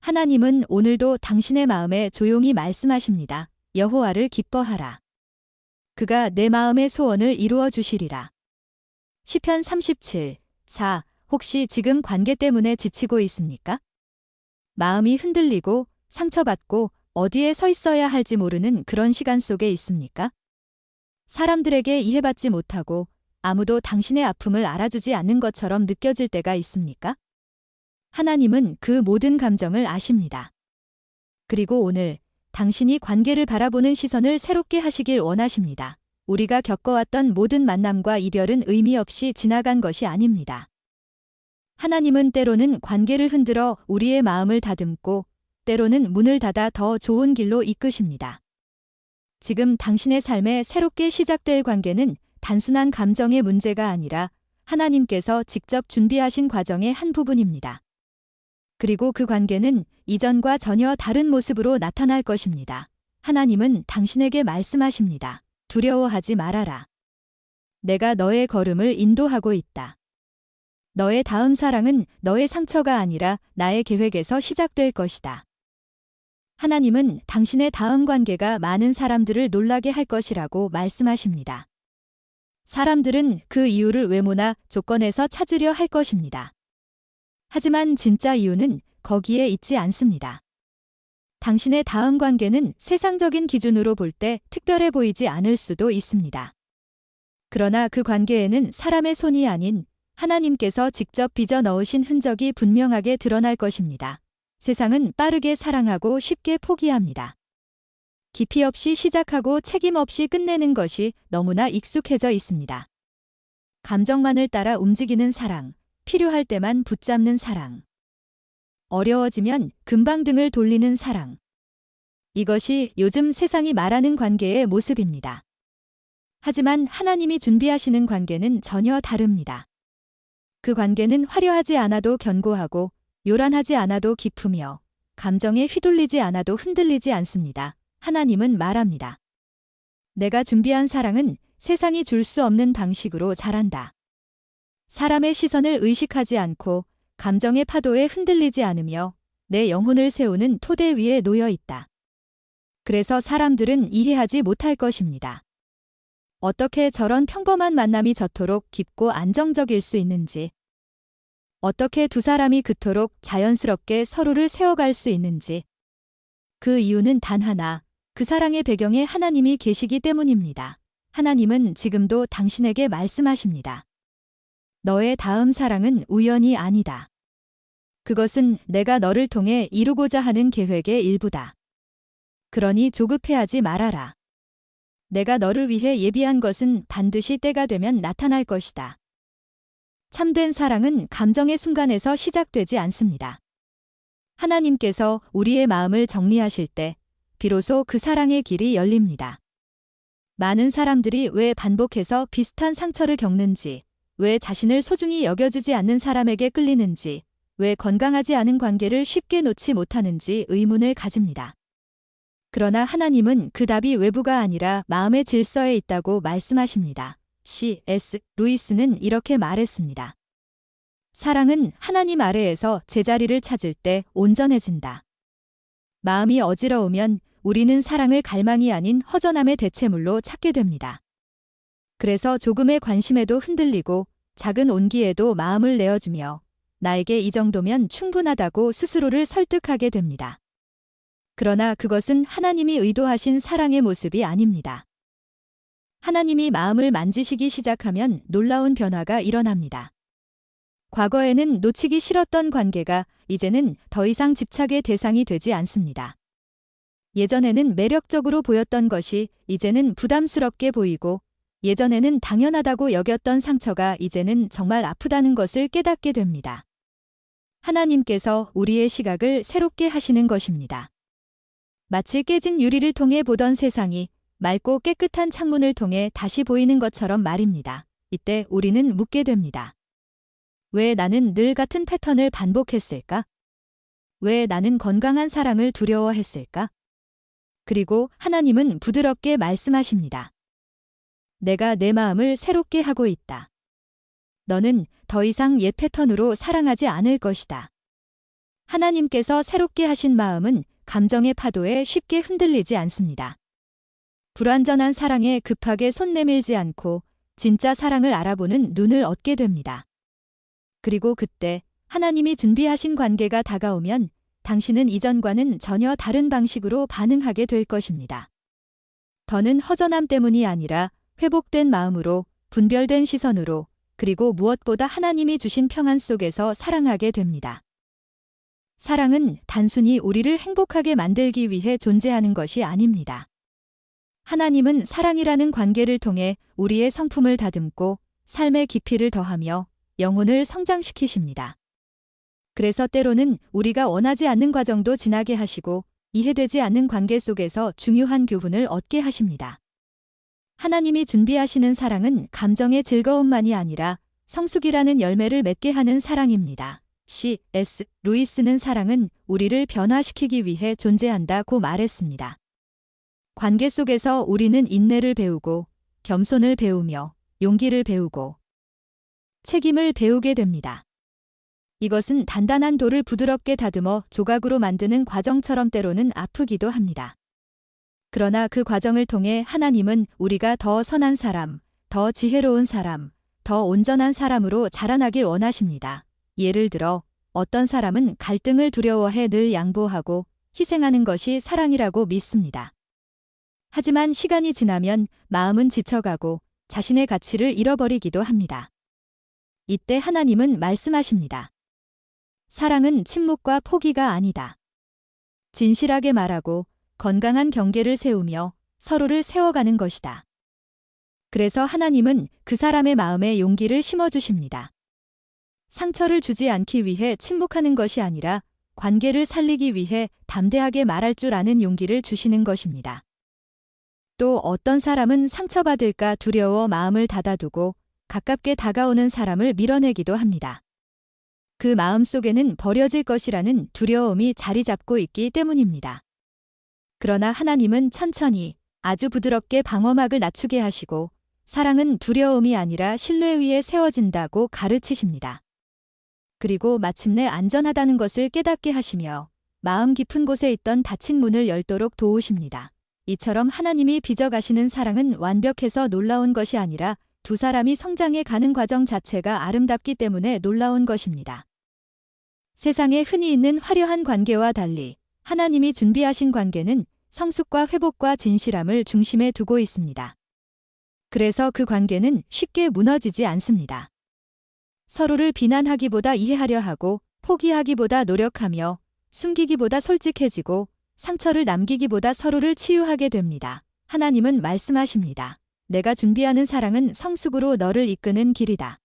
하나님은 오늘도 당신의 마음에 조용히 말씀하십니다. 여호와를 기뻐하라. 그가 내 마음의 소원을 이루어 주시리라. 시편 37, 4. 혹시 지금 관계 때문에 지치고 있습니까? 마음이 흔들리고 상처받고 어디에 서 있어야 할지 모르는 그런 시간 속에 있습니까? 사람들에게 이해받지 못하고 아무도 당신의 아픔을 알아주지 않는 것처럼 느껴질 때가 있습니까? 하나님은 그 모든 감정을 아십니다. 그리고 오늘 당신이 관계를 바라보는 시선을 새롭게 하시길 원하십니다. 우리가 겪어왔던 모든 만남과 이별은 의미 없이 지나간 것이 아닙니다. 하나님은 때로는 관계를 흔들어 우리의 마음을 다듬고 때로는 문을 닫아 더 좋은 길로 이끄십니다. 지금 당신의 삶에 새롭게 시작될 관계는 단순한 감정의 문제가 아니라 하나님께서 직접 준비하신 과정의 한 부분입니다. 그리고 그 관계는 이전과 전혀 다른 모습으로 나타날 것입니다. 하나님은 당신에게 말씀하십니다. 두려워하지 말아라. 내가 너의 걸음을 인도하고 있다. 너의 다음 사랑은 너의 상처가 아니라 나의 계획에서 시작될 것이다. 하나님은 당신의 다음 관계가 많은 사람들을 놀라게 할 것이라고 말씀하십니다. 사람들은 그 이유를 외모나 조건에서 찾으려 할 것입니다. 하지만 진짜 이유는 거기에 있지 않습니다. 당신의 다음 관계는 세상적인 기준으로 볼 때 특별해 보이지 않을 수도 있습니다. 그러나 그 관계에는 사람의 손이 아닌 하나님께서 직접 빚어 넣으신 흔적이 분명하게 드러날 것입니다. 세상은 빠르게 사랑하고 쉽게 포기합니다. 깊이 없이 시작하고 책임 없이 끝내는 것이 너무나 익숙해져 있습니다. 감정만을 따라 움직이는 사랑, 필요할 때만 붙잡는 사랑. 어려워지면 금방 등을 돌리는 사랑. 이것이 요즘 세상이 말하는 관계의 모습입니다. 하지만 하나님이 준비하시는 관계는 전혀 다릅니다. 그 관계는 화려하지 않아도 견고하고 요란하지 않아도 깊으며 감정에 휘둘리지 않아도 흔들리지 않습니다. 하나님은 말합니다. 내가 준비한 사랑은 세상이 줄 수 없는 방식으로 자란다. 사람의 시선을 의식하지 않고 감정의 파도에 흔들리지 않으며 내 영혼을 세우는 토대 위에 놓여 있다. 그래서 사람들은 이해하지 못할 것입니다. 어떻게 저런 평범한 만남이 저토록 깊고 안정적일 수 있는지, 어떻게 두 사람이 그토록 자연스럽게 서로를 세워갈 수 있는지, 그 이유는 단 하나, 그 사랑의 배경에 하나님이 계시기 때문입니다. 하나님은 지금도 당신에게 말씀하십니다. 너의 다음 사랑은 우연이 아니다. 그것은 내가 너를 통해 이루고자 하는 계획의 일부다. 그러니 조급해하지 말아라. 내가 너를 위해 예비한 것은 반드시 때가 되면 나타날 것이다. 참된 사랑은 감정의 순간에서 시작되지 않습니다. 하나님께서 우리의 마음을 정리하실 때 비로소 그 사랑의 길이 열립니다. 많은 사람들이 왜 반복해서 비슷한 상처를 겪는지, 왜 자신을 소중히 여겨주지 않는 사람에게 끌리는지, 왜 건강하지 않은 관계를 쉽게 놓지 못하는지 의문을 가집니다. 그러나 하나님은 그 답이 외부가 아니라 마음의 질서에 있다고 말씀하십니다. C.S. 루이스는 이렇게 말했습니다. 사랑은 하나님 아래에서 제자리를 찾을 때 온전해진다. 마음이 어지러우면 우리는 사랑을 갈망이 아닌 허전함의 대체물로 찾게 됩니다. 그래서 조금의 관심에도 흔들리고 작은 온기에도 마음을 내어주며 나에게 이 정도면 충분하다고 스스로를 설득하게 됩니다. 그러나 그것은 하나님이 의도하신 사랑의 모습이 아닙니다. 하나님이 마음을 만지시기 시작하면 놀라운 변화가 일어납니다. 과거에는 놓치기 싫었던 관계가 이제는 더 이상 집착의 대상이 되지 않습니다. 예전에는 매력적으로 보였던 것이 이제는 부담스럽게 보이고 예전에는 당연하다고 여겼던 상처가 이제는 정말 아프다는 것을 깨닫게 됩니다. 하나님께서 우리의 시각을 새롭게 하시는 것입니다. 마치 깨진 유리를 통해 보던 세상이 맑고 깨끗한 창문을 통해 다시 보이는 것처럼 말입니다. 이때 우리는 묻게 됩니다. 왜 나는 늘 같은 패턴을 반복했을까? 왜 나는 건강한 사랑을 두려워했을까? 그리고 하나님은 부드럽게 말씀하십니다. 내가 내 마음을 새롭게 하고 있다. 너는 더 이상 옛 패턴으로 사랑하지 않을 것이다. 하나님께서 새롭게 하신 마음은 감정의 파도에 쉽게 흔들리지 않습니다. 불완전한 사랑에 급하게 손 내밀지 않고 진짜 사랑을 알아보는 눈을 얻게 됩니다. 그리고 그때 하나님이 준비하신 관계가 다가오면 당신은 이전과는 전혀 다른 방식으로 반응하게 될 것입니다. 더는 허전함 때문이 아니라 회복된 마음으로, 분별된 시선으로, 그리고 무엇보다 하나님이 주신 평안 속에서 사랑하게 됩니다. 사랑은 단순히 우리를 행복하게 만들기 위해 존재하는 것이 아닙니다. 하나님은 사랑이라는 관계를 통해 우리의 성품을 다듬고 삶의 깊이를 더하며 영혼을 성장시키십니다. 그래서 때로는 우리가 원하지 않는 과정도 지나게 하시고 이해되지 않는 관계 속에서 중요한 교훈을 얻게 하십니다. 하나님이 준비하시는 사랑은 감정의 즐거움만이 아니라 성숙이라는 열매를 맺게 하는 사랑입니다. C.S. 루이스는 사랑은 우리를 변화시키기 위해 존재한다고 말했습니다. 관계 속에서 우리는 인내를 배우고 겸손을 배우며 용기를 배우고 책임을 배우게 됩니다. 이것은 단단한 돌을 부드럽게 다듬어 조각으로 만드는 과정처럼 때로는 아프기도 합니다. 그러나 그 과정을 통해 하나님은 우리가 더 선한 사람, 더 지혜로운 사람, 더 온전한 사람으로 자라나길 원하십니다. 예를 들어 어떤 사람은 갈등을 두려워해 늘 양보하고 희생하는 것이 사랑이라고 믿습니다. 하지만 시간이 지나면 마음은 지쳐가고 자신의 가치를 잃어버리기도 합니다. 이때 하나님은 말씀하십니다. 사랑은 침묵과 포기가 아니다. 진실하게 말하고 건강한 경계를 세우며 서로를 세워가는 것이다. 그래서 하나님은 그 사람의 마음에 용기를 심어주십니다. 상처를 주지 않기 위해 침묵하는 것이 아니라 관계를 살리기 위해 담대하게 말할 줄 아는 용기를 주시는 것입니다. 또 어떤 사람은 상처받을까 두려워 마음을 닫아두고 가깝게 다가오는 사람을 밀어내기도 합니다. 그 마음 속에는 버려질 것이라는 두려움이 자리 잡고 있기 때문입니다. 그러나 하나님은 천천히 아주 부드럽게 방어막을 낮추게 하시고 사랑은 두려움이 아니라 신뢰 위에 세워진다고 가르치십니다. 그리고 마침내 안전하다는 것을 깨닫게 하시며 마음 깊은 곳에 있던 닫힌 문을 열도록 도우십니다. 이처럼 하나님이 빚어가시는 사랑은 완벽해서 놀라운 것이 아니라 두 사람이 성장해 가는 과정 자체가 아름답기 때문에 놀라운 것입니다. 세상에 흔히 있는 화려한 관계와 달리 하나님이 준비하신 관계는 성숙과 회복과 진실함을 중심에 두고 있습니다. 그래서 그 관계는 쉽게 무너지지 않습니다. 서로를 비난하기보다 이해하려 하고 포기하기보다 노력하며 숨기기보다 솔직해지고 상처를 남기기보다 서로를 치유하게 됩니다. 하나님은 말씀하십니다. 내가 준비하는 사랑은 성숙으로 너를 이끄는 길이다.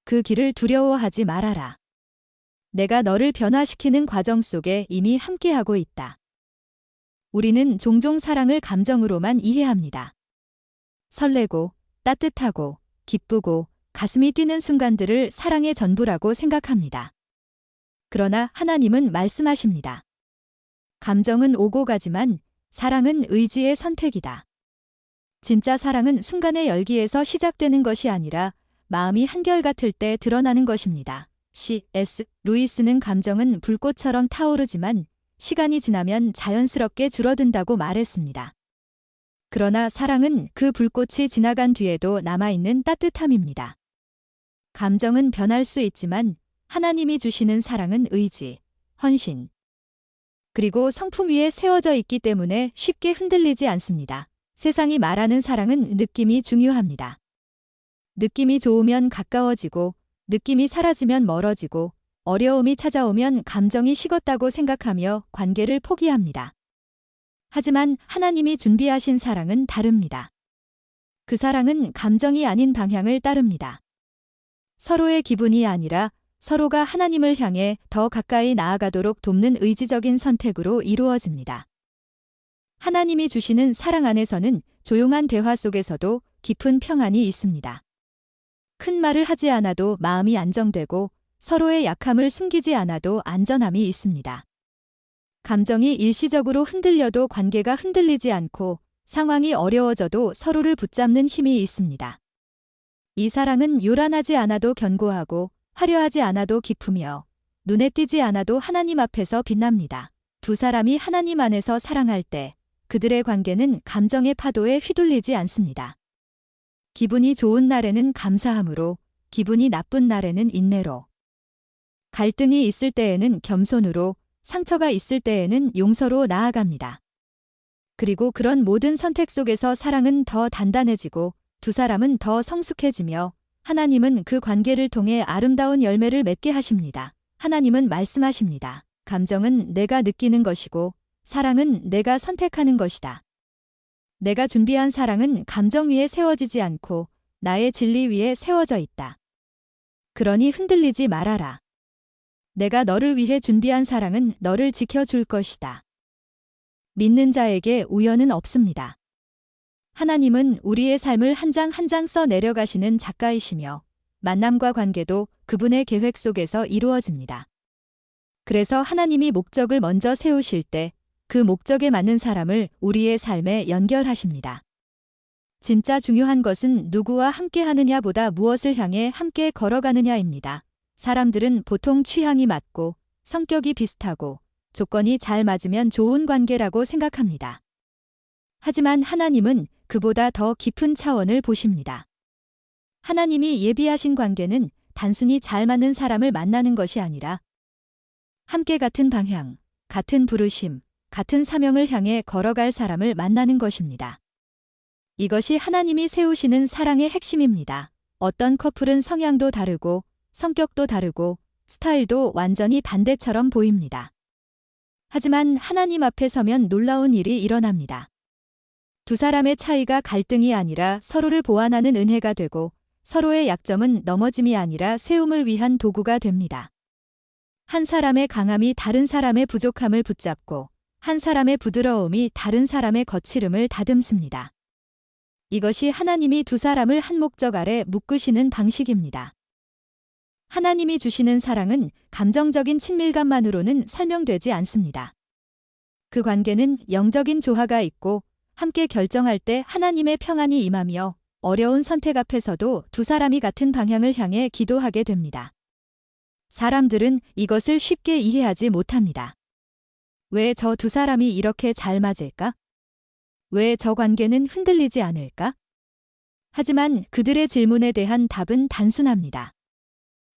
그 길을 두려워하지 말아라. 내가 너를 변화시키는 과정 속에 이미 함께하고 있다. 우리는 종종 사랑을 감정으로만 이해합니다. 설레고, 따뜻하고, 기쁘고, 가슴이 뛰는 순간들을 사랑의 전부라고 생각합니다. 그러나 하나님은 말씀하십니다. 감정은 오고 가지만 사랑은 의지의 선택이다. 진짜 사랑은 순간의 열기에서 시작되는 것이 아니라 마음이 한결같을 때 드러나는 것입니다. C.S. 루이스는 감정은 불꽃처럼 타오르지만 시간이 지나면 자연스럽게 줄어든다고 말했습니다. 그러나 사랑은 그 불꽃이 지나간 뒤에도 남아있는 따뜻함입니다. 감정은 변할 수 있지만 하나님이 주시는 사랑은 의지, 헌신, 그리고 성품 위에 세워져 있기 때문에 쉽게 흔들리지 않습니다. 세상이 말하는 사랑은 느낌이 중요합니다. 느낌이 좋으면 가까워지고, 느낌이 사라지면 멀어지고, 어려움이 찾아오면 감정이 식었다고 생각하며 관계를 포기합니다. 하지만 하나님이 준비하신 사랑은 다릅니다. 그 사랑은 감정이 아닌 방향을 따릅니다. 서로의 기분이 아니라 서로가 하나님을 향해 더 가까이 나아가도록 돕는 의지적인 선택으로 이루어집니다. 하나님이 주시는 사랑 안에서는 조용한 대화 속에서도 깊은 평안이 있습니다. 큰 말을 하지 않아도 마음이 안정되고 서로의 약함을 숨기지 않아도 안전함이 있습니다. 감정이 일시적으로 흔들려도 관계가 흔들리지 않고 상황이 어려워져도 서로를 붙잡는 힘이 있습니다. 이 사랑은 요란하지 않아도 견고하고 화려하지 않아도 깊으며 눈에 띄지 않아도 하나님 앞에서 빛납니다. 두 사람이 하나님 안에서 사랑할 때 그들의 관계는 감정의 파도에 휘둘리지 않습니다. 기분이 좋은 날에는 감사함으로, 기분이 나쁜 날에는 인내로, 갈등이 있을 때에는 겸손으로, 상처가 있을 때에는 용서로 나아갑니다. 그리고 그런 모든 선택 속에서 사랑은 더 단단해지고 두 사람은 더 성숙해지며 하나님은 그 관계를 통해 아름다운 열매를 맺게 하십니다. 하나님은 말씀하십니다. 감정은 내가 느끼는 것이고 사랑은 내가 선택하는 것이다. 내가 준비한 사랑은 감정 위에 세워지지 않고 나의 진리 위에 세워져 있다. 그러니 흔들리지 말아라. 내가 너를 위해 준비한 사랑은 너를 지켜줄 것이다. 믿는 자에게 우연은 없습니다. 하나님은 우리의 삶을 한 장 한 장 써 내려가시는 작가이시며 만남과 관계도 그분의 계획 속에서 이루어집니다. 그래서 하나님이 목적을 먼저 세우실 때 그 목적에 맞는 사람을 우리의 삶에 연결하십니다. 진짜 중요한 것은 누구와 함께 하느냐보다 무엇을 향해 함께 걸어가느냐입니다. 사람들은 보통 취향이 맞고 성격이 비슷하고 조건이 잘 맞으면 좋은 관계라고 생각합니다. 하지만 하나님은 그보다 더 깊은 차원을 보십니다. 하나님이 예비하신 관계는 단순히 잘 맞는 사람을 만나는 것이 아니라 함께 같은 방향, 같은 부르심, 같은 사명을 향해 걸어갈 사람을 만나는 것입니다. 이것이 하나님이 세우시는 사랑의 핵심입니다. 어떤 커플은 성향도 다르고 성격도 다르고 스타일도 완전히 반대처럼 보입니다. 하지만 하나님 앞에 서면 놀라운 일이 일어납니다. 두 사람의 차이가 갈등이 아니라 서로를 보완하는 은혜가 되고 서로의 약점은 넘어짐이 아니라 세움을 위한 도구가 됩니다. 한 사람의 강함이 다른 사람의 부족함을 붙잡고 한 사람의 부드러움이 다른 사람의 거칠음을 다듬습니다. 이것이 하나님이 두 사람을 한 목적 아래 묶으시는 방식입니다. 하나님이 주시는 사랑은 감정적인 친밀감만으로는 설명되지 않습니다. 그 관계는 영적인 조화가 있고 함께 결정할 때 하나님의 평안이 임하며 어려운 선택 앞에서도 두 사람이 같은 방향을 향해 기도하게 됩니다. 사람들은 이것을 쉽게 이해하지 못합니다. 왜 저 두 사람이 이렇게 잘 맞을까? 왜 저 관계는 흔들리지 않을까? 하지만 그들의 질문에 대한 답은 단순합니다.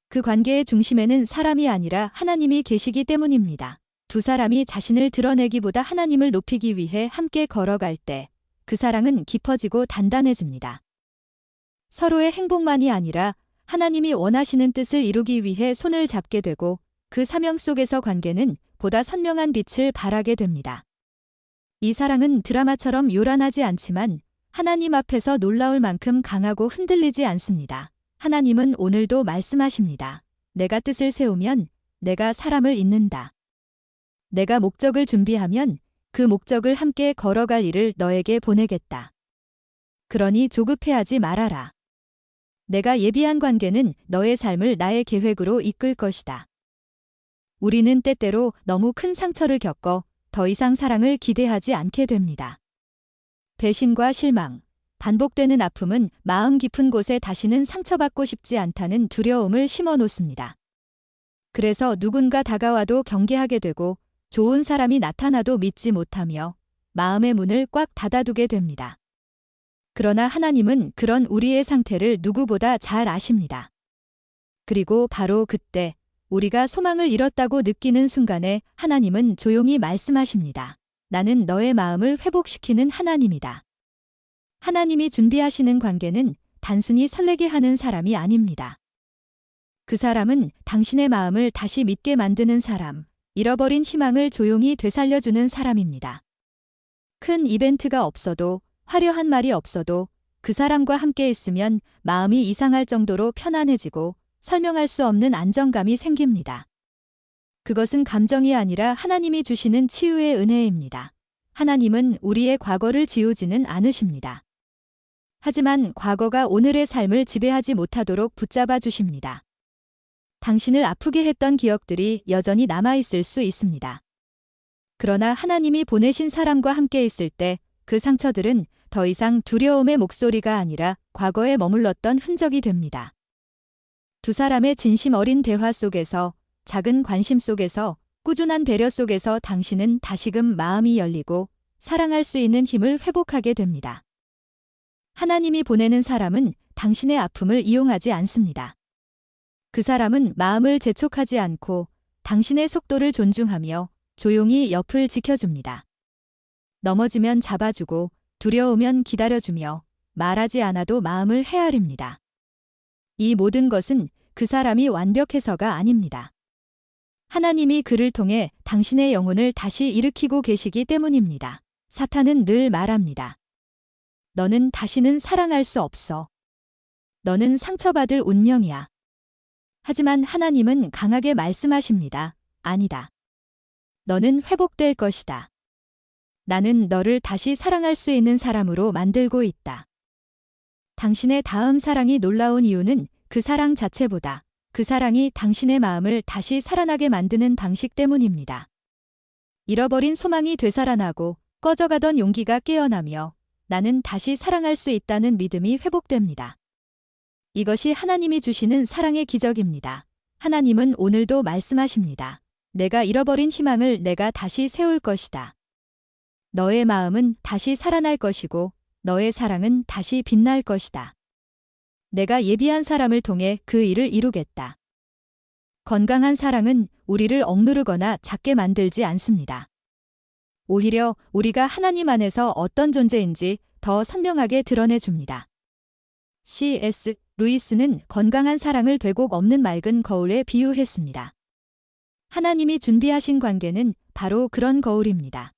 그 관계의 중심에는 사람이 아니라 하나님이 계시기 때문입니다. 두 사람이 자신을 드러내기보다 하나님을 높이기 위해 함께 걸어갈 때 그 사랑은 깊어지고 단단해집니다. 서로의 행복만이 아니라 하나님이 원하시는 뜻을 이루기 위해 손을 잡게 되고 그 사명 속에서 관계는 보다 선명한 빛을 발하게 됩니다. 이 사랑은 드라마처럼 요란하지 않지만 하나님 앞에서 놀라울 만큼 강하고 흔들리지 않습니다. 하나님은 오늘도 말씀하십니다. 내가 뜻을 세우면 내가 사람을 잇는다. 내가 목적을 준비하면 그 목적을 함께 걸어갈 일을 너에게 보내겠다. 그러니 조급해하지 말아라. 내가 예비한 관계는 너의 삶을 나의 계획으로 이끌 것이다. 우리는 때때로 너무 큰 상처를 겪어 더 이상 사랑을 기대하지 않게 됩니다. 배신과 실망, 반복되는 아픔은 마음 깊은 곳에 다시는 상처받고 싶지 않다는 두려움을 심어 놓습니다. 그래서 누군가 다가와도 경계하게 되고 좋은 사람이 나타나도 믿지 못하며 마음의 문을 꽉 닫아두게 됩니다. 그러나 하나님은 그런 우리의 상태를 누구보다 잘 아십니다. 그리고 바로 그때 우리가 소망을 잃었다고 느끼는 순간에 하나님은 조용히 말씀하십니다. 나는 너의 마음을 회복시키는 하나님이다. 하나님이 준비하시는 관계는 단순히 설레게 하는 사람이 아닙니다. 그 사람은 당신의 마음을 다시 믿게 만드는 사람, 잃어버린 희망을 조용히 되살려주는 사람입니다. 큰 이벤트가 없어도 화려한 말이 없어도 그 사람과 함께 있으면 마음이 이상할 정도로 편안해지고 설명할 수 없는 안정감이 생깁니다. 그것은 감정이 아니라 하나님이 주시는 치유의 은혜입니다. 하나님은 우리의 과거를 지우지는 않으십니다. 하지만 과거가 오늘의 삶을 지배하지 못하도록 붙잡아 주십니다. 당신을 아프게 했던 기억들이 여전히 남아있을 수 있습니다. 그러나 하나님이 보내신 사람과 함께 있을 때 그 상처들은 더 이상 두려움의 목소리가 아니라 과거에 머물렀던 흔적이 됩니다. 두 사람의 진심 어린 대화 속에서 작은 관심 속에서, 꾸준한 배려 속에서 당신은 다시금 마음이 열리고 사랑할 수 있는 힘을 회복하게 됩니다. 하나님이 보내는 사람은 당신의 아픔을 이용하지 않습니다. 그 사람은 마음을 재촉하지 않고 당신의 속도를 존중하며 조용히 옆을 지켜줍니다. 넘어지면 잡아주고 두려우면 기다려주며 말하지 않아도 마음을 헤아립니다. 이 모든 것은 그 사람이 완벽해서가 아닙니다. 하나님이 그를 통해 당신의 영혼을 다시 일으키고 계시기 때문입니다. 사탄은 늘 말합니다. 너는 다시는 사랑할 수 없어. 너는 상처받을 운명이야. 하지만 하나님은 강하게 말씀하십니다. 아니다. 너는 회복될 것이다. 나는 너를 다시 사랑할 수 있는 사람으로 만들고 있다. 당신의 다음 사랑이 놀라운 이유는 그 사랑 자체보다 그 사랑이 당신의 마음을 다시 살아나게 만드는 방식 때문입니다. 잃어버린 소망이 되살아나고 꺼져가던 용기가 깨어나며 나는 다시 사랑할 수 있다는 믿음이 회복됩니다. 이것이 하나님이 주시는 사랑의 기적입니다. 하나님은 오늘도 말씀하십니다. 내가 잃어버린 희망을 내가 다시 세울 것이다. 너의 마음은 다시 살아날 것이고 너의 사랑은 다시 빛날 것이다. 내가 예비한 사람을 통해 그 일을 이루겠다. 건강한 사랑은 우리를 억누르거나 작게 만들지 않습니다. 오히려 우리가 하나님 안에서 어떤 존재인지 더 선명하게 드러내줍니다. C.S. 루이스는 건강한 사랑을 되곡 없는 맑은 거울에 비유했습니다. 하나님이 준비하신 관계는 바로 그런 거울입니다.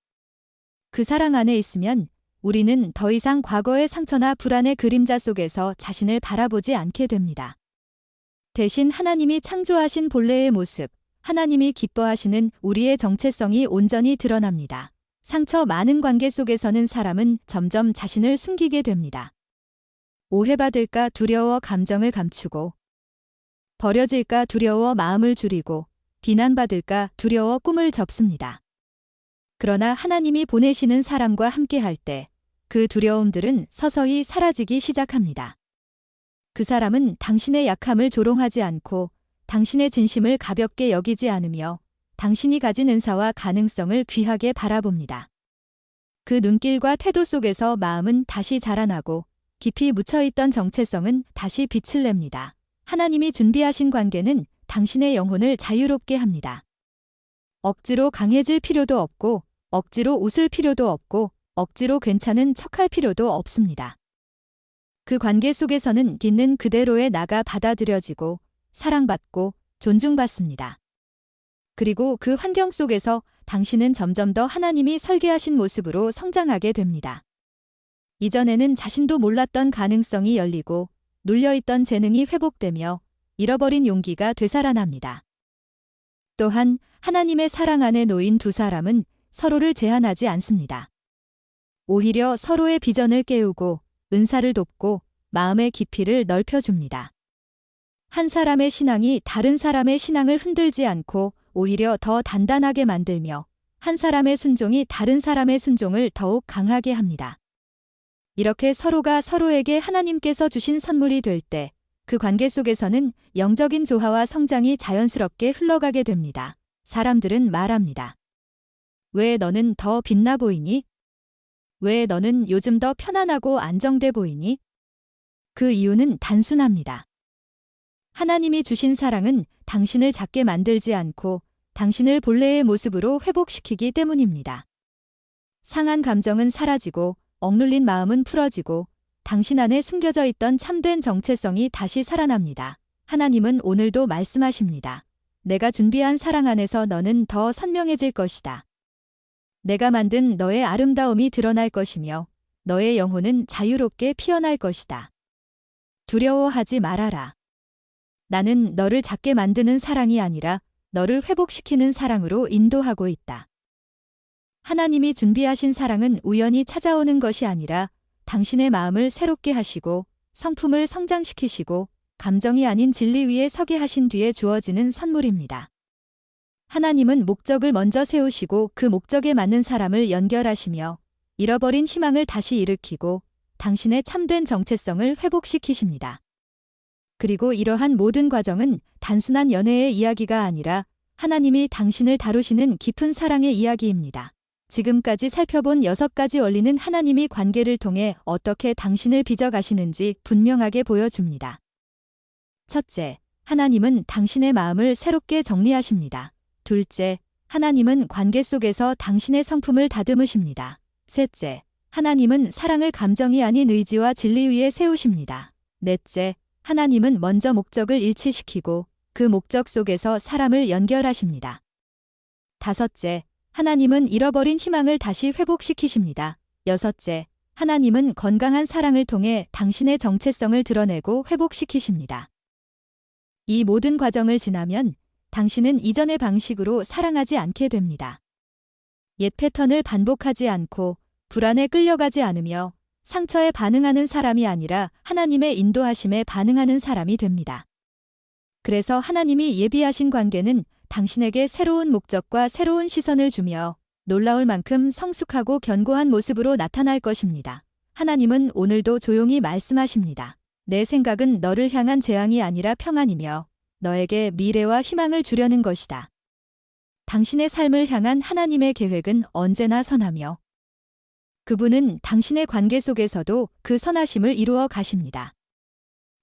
그 사랑 안에 있으면 우리는 더 이상 과거의 상처나 불안의 그림자 속에서 자신을 바라보지 않게 됩니다. 대신 하나님이 창조하신 본래의 모습, 하나님이 기뻐하시는 우리의 정체성이 온전히 드러납니다. 상처 많은 관계 속에서는 사람은 점점 자신을 숨기게 됩니다. 오해받을까 두려워 감정을 감추고, 버려질까 두려워 마음을 줄이고, 비난받을까 두려워 꿈을 접습니다. 그러나 하나님이 보내시는 사람과 함께할 때 그 두려움들은 서서히 사라지기 시작합니다. 그 사람은 당신의 약함을 조롱하지 않고 당신의 진심을 가볍게 여기지 않으며 당신이 가진 은사와 가능성을 귀하게 바라봅니다. 그 눈길과 태도 속에서 마음은 다시 자라나고 깊이 묻혀있던 정체성은 다시 빛을 냅니다. 하나님이 준비하신 관계는 당신의 영혼을 자유롭게 합니다. 억지로 강해질 필요도 없고 억지로 웃을 필요도 없고 억지로 괜찮은 척할 필요도 없습니다. 그 관계 속에서는 있는 그대로의 나가 받아들여지고 사랑받고 존중받습니다. 그리고 그 환경 속에서 당신은 점점 더 하나님이 설계하신 모습으로 성장하게 됩니다. 이전에는 자신도 몰랐던 가능성이 열리고 눌려있던 재능이 회복되며 잃어버린 용기가 되살아납니다. 또한 하나님의 사랑 안에 놓인 두 사람은 서로를 제한하지 않습니다. 오히려 서로의 비전을 깨우고 은사를 돕고 마음의 깊이를 넓혀줍니다. 한 사람의 신앙이 다른 사람의 신앙을 흔들지 않고 오히려 더 단단하게 만들며 한 사람의 순종이 다른 사람의 순종을 더욱 강하게 합니다. 이렇게 서로가 서로에게 하나님께서 주신 선물이 될 때 그 관계 속에서는 영적인 조화와 성장이 자연스럽게 흘러가게 됩니다. 사람들은 말합니다. 왜 너는 더 빛나 보이니? 왜 너는 요즘 더 편안하고 안정돼 보이니? 그 이유는 단순합니다. 하나님이 주신 사랑은 당신을 작게 만들지 않고 당신을 본래의 모습으로 회복시키기 때문입니다. 상한 감정은 사라지고 억눌린 마음은 풀어지고 당신 안에 숨겨져 있던 참된 정체성이 다시 살아납니다. 하나님은 오늘도 말씀하십니다. 내가 준비한 사랑 안에서 너는 더 선명해질 것이다. 내가 만든 너의 아름다움이 드러날 것이며 너의 영혼은 자유롭게 피어날 것이다. 두려워하지 말아라. 나는 너를 작게 만드는 사랑이 아니라 너를 회복시키는 사랑으로 인도하고 있다. 하나님이 준비하신 사랑은 우연히 찾아오는 것이 아니라 당신의 마음을 새롭게 하시고 성품을 성장시키시고 감정이 아닌 진리 위에 서게 하신 뒤에 주어지는 선물입니다. 하나님은 목적을 먼저 세우시고 그 목적에 맞는 사람을 연결하시며 잃어버린 희망을 다시 일으키고 당신의 참된 정체성을 회복시키십니다. 그리고 이러한 모든 과정은 단순한 연애의 이야기가 아니라 하나님이 당신을 다루시는 깊은 사랑의 이야기입니다. 지금까지 살펴본 6가지 원리는 하나님이 관계를 통해 어떻게 당신을 빚어가시는지 분명하게 보여줍니다. 첫째, 하나님은 당신의 마음을 새롭게 정리하십니다. 둘째, 하나님은 관계 속에서 당신의 성품을 다듬으십니다. 셋째, 하나님은 사랑을 감정이 아닌 의지와 진리 위에 세우십니다. 넷째, 하나님은 먼저 목적을 일치시키고 그 목적 속에서 사람을 연결하십니다. 다섯째, 하나님은 잃어버린 희망을 다시 회복시키십니다. 여섯째, 하나님은 건강한 사랑을 통해 당신의 정체성을 드러내고 회복시키십니다. 이 모든 과정을 지나면 당신은 이전의 방식으로 사랑하지 않게 됩니다. 옛 패턴을 반복하지 않고 불안에 끌려가지 않으며 상처에 반응하는 사람이 아니라 하나님의 인도하심에 반응하는 사람이 됩니다. 그래서 하나님이 예비하신 관계는 당신에게 새로운 목적과 새로운 시선을 주며 놀라울 만큼 성숙하고 견고한 모습으로 나타날 것입니다. 하나님은 오늘도 조용히 말씀하십니다. 내 생각은 너를 향한 재앙이 아니라 평안이며 너에게 미래와 희망을 주려는 것이다. 당신의 삶을 향한 하나님의 계획은 언제나 선하며 그분은 당신의 관계 속에서도 그 선하심을 이루어 가십니다.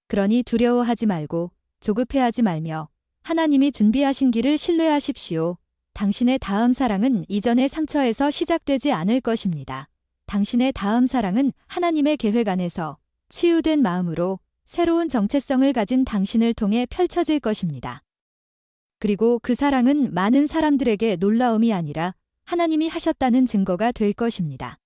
그러니 두려워하지 말고 조급해하지 말며 하나님이 준비하신 길을 신뢰하십시오. 당신의 다음 사랑은 이전의 상처에서 시작되지 않을 것입니다. 당신의 다음 사랑은 하나님의 계획 안에서 치유된 마음으로 새로운 정체성을 가진 당신을 통해 펼쳐질 것입니다. 그리고 그 사랑은 많은 사람들에게 놀라움이 아니라 하나님이 하셨다는 증거가 될 것입니다.